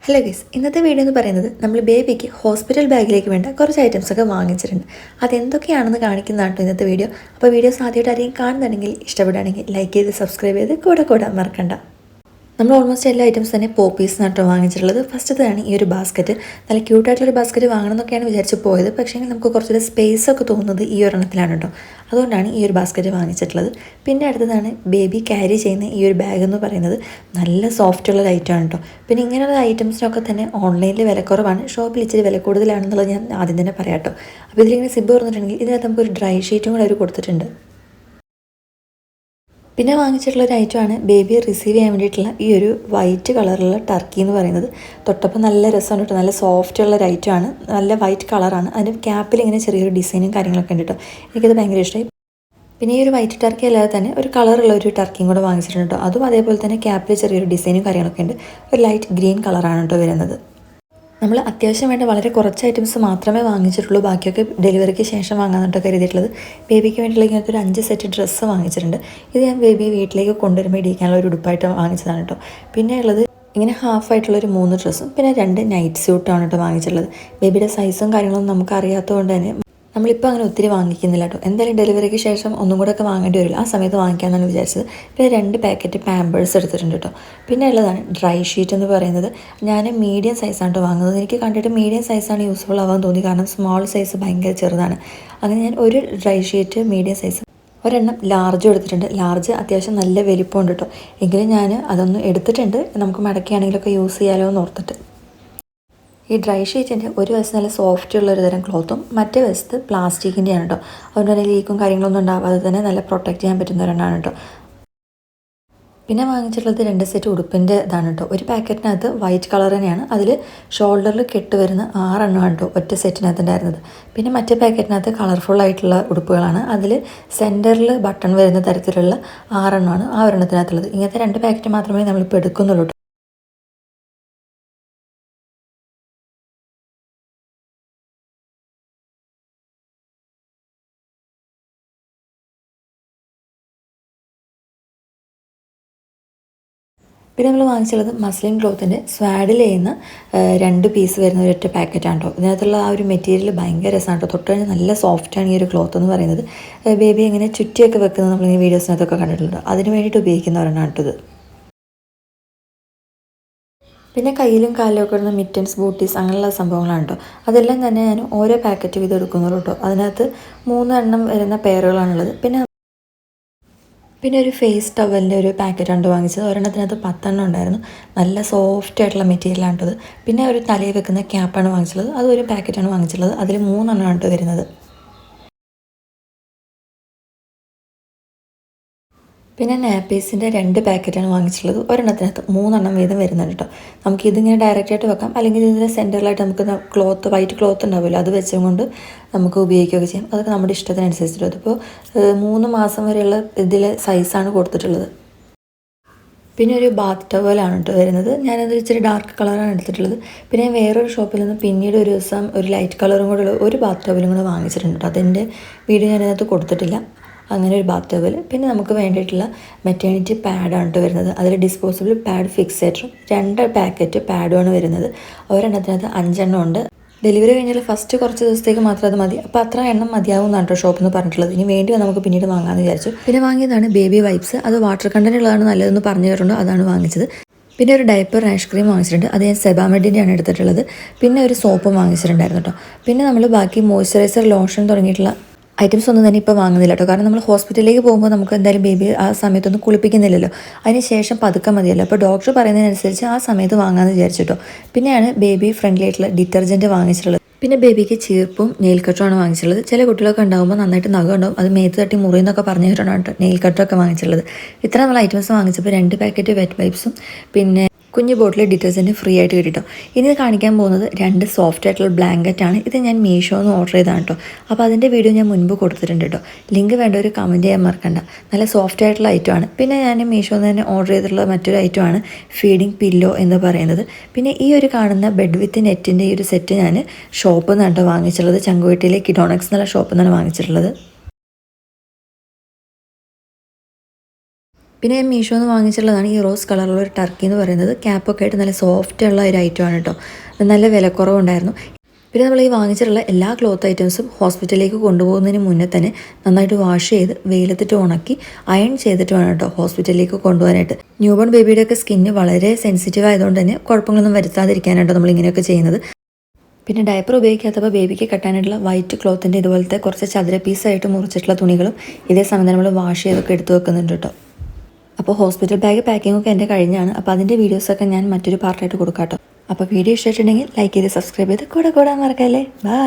Hello guys, ഇന്നത്തെ video എന്ന് പറയുന്നത് നമ്മൾ ബേബിക്ക് ഹോസ്പിറ്റൽ ബാഗിലേക്ക് വേണ്ട കുറച്ച് ഐറ്റംസ് ഒക്കെ വാങ്ങിച്ചിട്ടുണ്ട്. അതെന്തൊക്കെയാണെന്ന് കാണിക്കുന്നതാണ് കേട്ടോ ഇന്നത്തെ വീഡിയോ. അപ്പോൾ വീഡിയോസ് ആദ്യമായിട്ട് ആരെയും കാണുന്നുണ്ടെങ്കിൽ ഇഷ്ടപ്പെടുകയാണെങ്കിൽ ലൈക്ക് ചെയ്ത് സബ്സ്ക്രൈബ് ചെയ്ത് കൂടെ മറക്കണ്ട. നമ്മൾ ഓൾമോസ്റ്റ് എല്ലാ ഐറ്റംസ് തന്നെ പോപ്പീസിനാണ് കേട്ടോ വാങ്ങിച്ചിട്ടുള്ളത്. ഫസ്റ്റത്തേതാണ് ഈ ഒരു ബാസ്ക്കറ്റ്. നല്ല ക്യൂട്ടായിട്ടുള്ളൊരു ബാസ്ക്കറ്റ് വാങ്ങണം എന്നൊക്കെയാണ് വിചാരിച്ച് പോയത്. പക്ഷേ നമുക്ക് കുറച്ചൊരു സ്പേസ് ഒക്കെ തോന്നുന്നത് ഈ ഒരെണ്ണത്തിലാണ് കേട്ടോ. അതുകൊണ്ടാണ് ഈ ഒരു ബാസ്ക്കറ്റ് വാങ്ങിച്ചിട്ടുള്ളത്. പിന്നെ അടുത്തതാണ് ബേബി ക്യാരി ചെയ്യുന്ന ഈ ഒരു ബാഗ് എന്ന് പറയുന്നത്. നല്ല സോഫ്റ്റുള്ളൊരു ഐറ്റമാണ് കേട്ടോ. പിന്നെ ഇങ്ങനെയുള്ള ഐറ്റംസിനൊക്കെ തന്നെ ഓൺലൈനിൽ വില കുറവാണ്, ഷോപ്പിൽ ഇച്ചിരി വില കൂടുതലാണെന്നുള്ളത് ഞാൻ ആദ്യം തന്നെ പറയാം കേട്ടോ. അപ്പോൾ ഇതിലിങ്ങനെ സിബ് പറഞ്ഞിട്ടുണ്ടെങ്കിൽ ഇതിനകത്ത് നമുക്കൊരു ഡ്രൈ ഷീറ്റും കൂടെ അവർ കൊടുത്തിട്ടുണ്ട്. പിന്നെ വാങ്ങിച്ചിട്ടുള്ള ഒരു ഐറ്റമാണ് ബേബി റിസീവ് ചെയ്യാൻ വേണ്ടിയിട്ടുള്ള ഈ ഒരു വൈറ്റ് കളറുള്ള ടർക്കി എന്ന് പറയുന്നത്. തൊട്ടപ്പം നല്ല രസമാണ് കേട്ടോ. നല്ല സോഫ്റ്റ് ഉള്ള ഒരു ഐറ്റമാണ്, നല്ല വൈറ്റ് കളറാണ്. അതിന് ക്യാപ്പിൽ ഇങ്ങനെ ചെറിയൊരു ഡിസൈനും കാര്യങ്ങളൊക്കെ ഉണ്ട് കേട്ടോ. എനിക്കത് ഭയങ്കര ഇഷ്ടമായി. പിന്നെ ഈ ഒരു വൈറ്റ് ടർക്കി അല്ലാതെ തന്നെ ഒരു കളറുള്ള ഒരു ടർക്കിയും കൂടെ വാങ്ങിച്ചിട്ടുണ്ട് കേട്ടോ. അതും അതേപോലെ തന്നെ ക്യാപ്പിൽ ചെറിയൊരു ഡിസൈനും കാര്യങ്ങളൊക്കെ ഉണ്ട്. ഒരു ലൈറ്റ് ഗ്രീൻ കളറാണ് കേട്ടോ വരുന്നത്. നമ്മൾ അത്യാവശ്യം വേണ്ട വളരെ കുറച്ച് ഐറ്റംസ് മാത്രമേ വാങ്ങിച്ചിട്ടുള്ളൂ. ബാക്കിയൊക്കെ ഡെലിവറിക്ക് ശേഷം വാങ്ങാനായിട്ടോ കരുതിയിട്ടുള്ളത്. ബേബിക്ക് വേണ്ടിയിട്ടുള്ള ഇങ്ങനത്തെ ഒരു 5 സെറ്റ് ഡ്രസ്സ് വാങ്ങിച്ചിട്ടുണ്ട്. ഇത് ഞാൻ ബേബി വീട്ടിലേക്ക് കൊണ്ടുവരുമ്പോൾ ഇടിക്കാനുള്ള ഒരു ഉടുപ്പായിട്ട് വാങ്ങിച്ചതാണ് കേട്ടോ. പിന്നെ ഉള്ളത് ഇങ്ങനെ ഹാഫായിട്ടുള്ളൊരു 3 ഡ്രസ്സും പിന്നെ 2 നൈറ്റ് സ്യൂട്ടാണ് കേട്ടോ വാങ്ങിച്ചിട്ടുള്ളത്. ബേബിയുടെ സൈസും കാര്യങ്ങളൊന്നും നമുക്ക് അറിയാത്തതുകൊണ്ട് തന്നെ നമ്മളിപ്പോൾ അങ്ങനെ ഒത്തിരി വാങ്ങിക്കുന്നില്ല കേട്ടോ. എന്തായാലും ഡെലിവറിക്ക് ശേഷം ഒന്നും കൂടെ ഒക്കെ വാങ്ങേണ്ടി വരില്ല, ആ സമയത്ത് വാങ്ങിക്കാമെന്നാണ് വിചാരിച്ചത്. പിന്നെ 2 പാക്കറ്റ് പാമ്പേഴ്സ് എടുത്തിട്ടുണ്ട് കേട്ടോ. പിന്നെ ഉള്ളതാണ് ഡ്രൈ ഷീറ്റ് എന്ന് പറയുന്നത്. ഞാൻ മീഡിയം സൈസാണ് കേട്ടോ വാങ്ങുന്നത്. എനിക്ക് കണ്ടിട്ട് മീഡിയം സൈസാണ് യൂസ്ഫുൾ ആവാൻ തോന്നി, കാരണം സ്മോൾ സൈസ് ഭയങ്കര ചെറുതാണ്. അങ്ങനെ ഞാൻ ഒരു ഡ്രൈ ഷീറ്റ് മീഡിയം സൈസ്, ഒരെണ്ണം ലാർജും എടുത്തിട്ടുണ്ട്. ലാർജ് അത്യാവശ്യം നല്ല വലിപ്പമുണ്ട് കേട്ടോ. എങ്കിലും ഞാൻ അതൊന്ന് എടുത്തിട്ടുണ്ട്, നമുക്ക് മടക്കുകയാണെങ്കിലൊക്കെ യൂസ് ചെയ്യാമല്ലോ എന്ന് ഓർത്തിട്ട്. ഈ ഡ്രൈ ഷീറ്റിൻ്റെ ഒരു വശത്ത് നല്ല സോഫ്റ്റ് ഉള്ളൊരു തരം ക്ലോത്തും മറ്റേ വശത്ത് പ്ലാസ്റ്റിക്കിൻ്റെയാണ് കേട്ടോ. അതുകൊണ്ട് തന്നെ ലീക്കും കാര്യങ്ങളൊന്നും ഉണ്ടാവാതെ തന്നെ നല്ല പ്രൊട്ടക്റ്റ് ചെയ്യാൻ പറ്റുന്ന ഒരെണ്ണമാണ് കേട്ടോ. പിന്നെ വാങ്ങിച്ചിട്ടുള്ളത് 2 സെറ്റ് ഉടുപ്പിൻ്റെ ഇതാണ് കേട്ടോ. ഒരു പാക്കറ്റിനകത്ത് വൈറ്റ് കളർ തന്നെയാണ്, അതിൽ ഷോൾഡറിൽ കെട്ട് വരുന്ന 6 എണ്ണമാണ് കേട്ടോ ഒറ്റ സെറ്റിനകത്ത് ഉണ്ടായിരുന്നത്. പിന്നെ മറ്റേ പാക്കറ്റിനകത്ത് കളർഫുൾ ആയിട്ടുള്ള ഉടുപ്പുകളാണ്, അതിൽ സെൻറ്ററിൽ ബട്ടൺ വരുന്ന തരത്തിലുള്ള 6 എണ്ണമാണ് ആ ഒരെണ്ണത്തിനകത്തുള്ളത്. ഇങ്ങനത്തെ 2 പാക്കറ്റ് മാത്രമേ നമ്മളിപ്പോൾ എടുക്കുന്നുള്ളൂ കേട്ടോ. പിന്നെ നമ്മൾ വാങ്ങിച്ചുള്ളത് മസ്ലിൻ ക്ലോത്തിൻ്റെ സ്വാഡിൽ ചെയ്യുന്ന 2 പീസ് വരുന്ന ഒരൊറ്റ പാക്കറ്റാണ് കേട്ടോ. ഇതിനകത്തുള്ള ആ ഒരു മെറ്റീരിയൽ ഭയങ്കര രസമാണ് കേട്ടോ. തൊട്ട് കഴിഞ്ഞാൽ നല്ല സോഫ്റ്റാണ് ഈ ഒരു ക്ലോത്ത് എന്ന് പറയുന്നത്. ബേബി ഇങ്ങനെ ചുറ്റിയൊക്കെ വെക്കുന്നത് നമ്മൾ ഈ വീഡിയോസിനകത്തൊക്കെ കണ്ടിട്ടുണ്ട്. അതിന് വേണ്ടിയിട്ട് ഉപയോഗിക്കുന്ന ഒരെണ്ണമാണ് കേട്ടത്. പിന്നെ കയ്യിലും കാലിലും ഒക്കെ ഇടുന്ന മിറ്റൻസ്, ബൂട്ടീസ് അങ്ങനെയുള്ള സംഭവങ്ങളാണ് കേട്ടോ. അതെല്ലാം തന്നെ ഞാൻ ഓരോ പാക്കറ്റ് വീതം എടുക്കുന്നുള്ളൂ കേട്ടോ. അതിനകത്ത് 3 എണ്ണം വരുന്ന പെയറുകളാണുള്ളത്. പിന്നെ ഒരു ഫേസ് ടവലിൻ്റെ ഒരു പാക്കറ്റ് ഉണ്ട് വാങ്ങിച്ചത്. ഒരെണ്ണത്തിനകത്ത് 10 എണ്ണം ഉണ്ടായിരുന്നു. നല്ല സോഫ്റ്റ് ആയിട്ടുള്ള മെറ്റീരിയലാണ് കേട്ടത്. പിന്നെ ഒരു തലയിൽ വെക്കുന്ന ക്യാപ്പാണ് വാങ്ങിച്ചുള്ളത്. അത് ഒരു പാക്കറ്റാണ് വാങ്ങിച്ചുള്ളത്. അതിൽ 3 എണ്ണമാണ് കേട്ടോ വരുന്നത്. പിന്നെ നാപ്പീസിൻ്റെ 2 പാക്കറ്റാണ് വാങ്ങിച്ചിട്ടുള്ളത്. ഒരെണ്ണത്തിനകത്ത് 3 എണ്ണം വീതം വരുന്നുണ്ട് കേട്ടോ. നമുക്കിതിങ്ങനെ ഡയറക്റ്റായിട്ട് വെക്കാം, അല്ലെങ്കിൽ ഇതിൻ്റെ സെൻറ്ററിലായിട്ട് നമുക്ക് ക്ലോത്ത്, വൈറ്റ് ക്ലോത്ത് ഉണ്ടാവുമല്ലോ, അത് വെച്ചുകൊണ്ട് നമുക്ക് ഉപയോഗിക്കുകയൊക്കെ ചെയ്യാം. അതൊക്കെ നമ്മുടെ ഇഷ്ടത്തിനനുസരിച്ചിട്ട്. അതിപ്പോൾ 3 മാസം വരെയുള്ള ഇതിൽ സൈസാണ് കൊടുത്തിട്ടുള്ളത്. പിന്നെ ഒരു ബാത്ത് ടവലാണ് കേട്ടോ വരുന്നത്. ഞാനത് ഇച്ചിരി ഡാർക്ക് കളറാണ് എടുത്തിട്ടുള്ളത്. പിന്നെ ഞാൻ വേറൊരു ഷോപ്പിൽ നിന്ന് പിന്നീട് ഒരു ദിവസം ഒരു ലൈറ്റ് കളറും കൂടെ ഉള്ള ഒരു ബാത്ത് ടവലും കൂടെ വാങ്ങിച്ചിട്ടുണ്ട് കേട്ടോ. അതിൻ്റെ വീഡിയോ ഞാനതിനകത്ത് കൊടുത്തിട്ടില്ല. അങ്ങനെ ഒരു ബാത്ത് ടവൽ. പിന്നെ നമുക്ക് വേണ്ടിയിട്ടുള്ള മെറ്റേണിറ്റി പാഡാണ് കേട്ടോ വരുന്നത്. അതിൽ ഡിസ്പോസിബിൾ പാഡ് ഫിക്സേറ്ററും 2 പാക്കറ്റ് പാഡുമാണ് വരുന്നത്. ഒരെണ്ണത്തിനകത്ത് 5 എണ്ണം ഉണ്ട്. ഡെലിവറി കഴിഞ്ഞാൽ ഫസ്റ്റ് കുറച്ച് ദിവസത്തേക്ക് മാത്രം അത് മതി. അപ്പോൾ അത്ര എണ്ണം മതിയാവും എന്നാണ് കേട്ടോ ഷോപ്പിൽ നിന്ന് പറഞ്ഞിട്ടുള്ളത്. ഇനി വേണ്ടി നമുക്ക് പിന്നീട് വാങ്ങാമെന്ന് വിചാരിച്ചു. പിന്നെ വാങ്ങിയതാണ് ബേബി വൈപ്സ്. അത് വാട്ടർ കണ്ടന്റ് ഉള്ളതാണ് നല്ലതെന്ന് പറഞ്ഞു തരുന്നുണ്ട്, അതാണ് വാങ്ങിച്ചത്. പിന്നെ ഒരു ഡയപ്പർ റാഷ് ക്രീം വാങ്ങിച്ചിട്ടുണ്ട്. അത് ഞാൻ സെബാമെഡിൻ്റെയാണ് എടുത്തിട്ടുള്ളത്. പിന്നെ ഒരു സോപ്പും വാങ്ങിച്ചിട്ടുണ്ടായിരുന്നു കേട്ടോ. പിന്നെ നമ്മൾ ബാക്കി മോയ്സ്ചറൈസർ, ലോഷൻ തുടങ്ങിയിട്ടുള്ള ഐറ്റംസ് ഒന്നും തന്നെ ഇപ്പോൾ വാങ്ങുന്നില്ല കേട്ടോ. കാരണം നമ്മൾ ഹോസ്പിറ്റലിലേക്ക് പോകുമ്പോൾ നമുക്ക് എന്തായാലും ബേബി ആ സമയത്തൊന്നും കുളിപ്പിക്കുന്നില്ലല്ലോ. അതിന് ശേഷം പതുക്കെ മതിയല്ലോ. അപ്പോൾ ഡോക്ടർ പറയുന്നതിനനുസരിച്ച് ആ സമയത്ത് വാങ്ങാമെന്ന് വിചാരിച്ചിട്ടോ. പിന്നെയാണ് ബേബി ഫ്രണ്ട്ലി ആയിട്ടുള്ള ഡിറ്റർജൻറ്റ് വാങ്ങിച്ചിട്ടുള്ളത്. പിന്നെ ബേബിക്ക് ചീർപ്പും നെയിൽ കട്ടറുമാണ് വാങ്ങിച്ചിട്ടുള്ളത്. ചില കുട്ടികളൊക്കെ ഉണ്ടാകുമ്പോൾ നന്നായിട്ട് നഖം ഉണ്ടാവും, അത് മേത്ത് തട്ടി മുറിയെന്നൊക്കെ പറഞ്ഞു കേട്ടോണ്ടാണ് കേട്ടോ നെയിൽ കട്ടറൊക്കെ വാങ്ങിച്ചിട്ടുള്ളത്. ഇത്ര നമ്മൾ ഐറ്റംസ് വാങ്ങിച്ചപ്പോൾ 2 പാക്കറ്റ് വെറ്റ് വൈപ്സും പിന്നെ കുഞ്ഞു ബോട്ടിൽ ഡിറ്റർജൻറ്റ് ഫ്രീ ആയിട്ട് കിട്ടിട്ടോ. ഇനി കാണിക്കാൻ പോകുന്നത് 2 സോഫ്റ്റ് ആയിട്ടുള്ള ബ്ലാങ്കറ്റാണ്. ഇത് ഞാൻ മീഷോന്ന് ഓർഡർ ചെയ്തതാണ് കേട്ടോ. അപ്പോൾ അതിൻ്റെ വീഡിയോ ഞാൻ മുൻപ് കൊടുത്തിട്ടുണ്ട് കേട്ടോ. ലിങ്ക് വേണ്ട ഒരു കമൻറ്റ് ചെയ്യാൻ മറക്കണ്ട. നല്ല സോഫ്റ്റ് ആയിട്ടുള്ള ഐറ്റമാണ്. പിന്നെ ഞാൻ മീഷോന്ന് തന്നെ ഓർഡർ ചെയ്തിട്ടുള്ള മറ്റൊരു ഐറ്റമാണ് ഫീഡിങ് പില്ലോ എന്ന് പറയുന്നത്. പിന്നെ ഈ ഒരു കാണുന്ന ബെഡ് വിത്ത് നെറ്റിൻ്റെ ഈ ഒരു സെറ്റ് ഞാൻ ഷോപ്പിൽ നിന്നാണ് കേട്ടോ വാങ്ങിച്ചിട്ടുള്ളത്. ചങ്കുവെട്ടിയിലെ കിഡോണക്സ് എന്നുള്ള ഷോപ്പിൽ നിന്നാണ് വാങ്ങിച്ചിട്ടുള്ളത്. പിന്നെ ഞാൻ മീഷോന്ന് വാങ്ങിച്ചിട്ടുള്ളതാണ് ഈ റോസ് കളറുള്ള ഒരു ടർക്കി എന്ന് പറയുന്നത്. ക്യാപ്പൊക്കെ ആയിട്ട് നല്ല സോഫ്റ്റ് ഉള്ള ഒരു ഐറ്റമാണ് കേട്ടോ. നല്ല വിലക്കുറവുണ്ടായിരുന്നു. പിന്നെ നമ്മൾ ഈ വാങ്ങിച്ചിട്ടുള്ള എല്ലാ ക്ലോത്ത് ഐറ്റംസും ഹോസ്പിറ്റലിലേക്ക് കൊണ്ടുപോകുന്നതിന് മുന്നേ തന്നെ നന്നായിട്ട് വാഷ് ചെയ്ത് വെയിലത്തിട്ട് ഉണക്കി അയൺ ചെയ്തിട്ട് വേണം കേട്ടോ ഹോസ്പിറ്റലിലേക്ക് കൊണ്ടുപോകാനായിട്ട്. ന്യൂബോൺ ബേബിയുടെയൊക്കെ സ്കിന്ന് വളരെ സെൻസിറ്റീവ് ആയതുകൊണ്ട് തന്നെ കുഴപ്പങ്ങളൊന്നും വരുത്താതിരിക്കാനായിട്ടോ നമ്മൾ ഇങ്ങനെയൊക്കെ ചെയ്യുന്നത്. പിന്നെ ഡയപ്പർ ഉപയോഗിക്കാത്തപ്പോൾ ബേബിക്ക് കെട്ടാനായിട്ടുള്ള വൈറ്റ് ക്ലോത്തിൻ്റെ ഇതുപോലത്തെ കുറച്ച് ചതുര പീസായിട്ട് മുറിച്ചിട്ടുള്ള തുണികളും ഇതേ സമയം നമ്മൾ വാഷ് ചെയ്തൊക്കെ എടുത്ത് വെക്കുന്നുണ്ട് കേട്ടോ. അപ്പോൾ ഹോസ്പിറ്റൽ ബാഗ് പാക്കിങ്ങൊക്കെ എൻ്റെ കഴിഞ്ഞാണ്. അപ്പോൾ അതിൻ്റെ വീഡിയോസൊക്കെ ഞാൻ മറ്റൊരു പാർട്ടായിട്ട് കൊടുക്കാം കേട്ടോ. അപ്പോൾ വീഡിയോ ഇഷ്ടമായിട്ടുണ്ടെങ്കിൽ ലൈക്ക് ചെയ്ത് സബ്സ്ക്രൈബ് ചെയ്ത് കൂടെ കൂടാൻ മറക്കല്ലേ. ബൈ.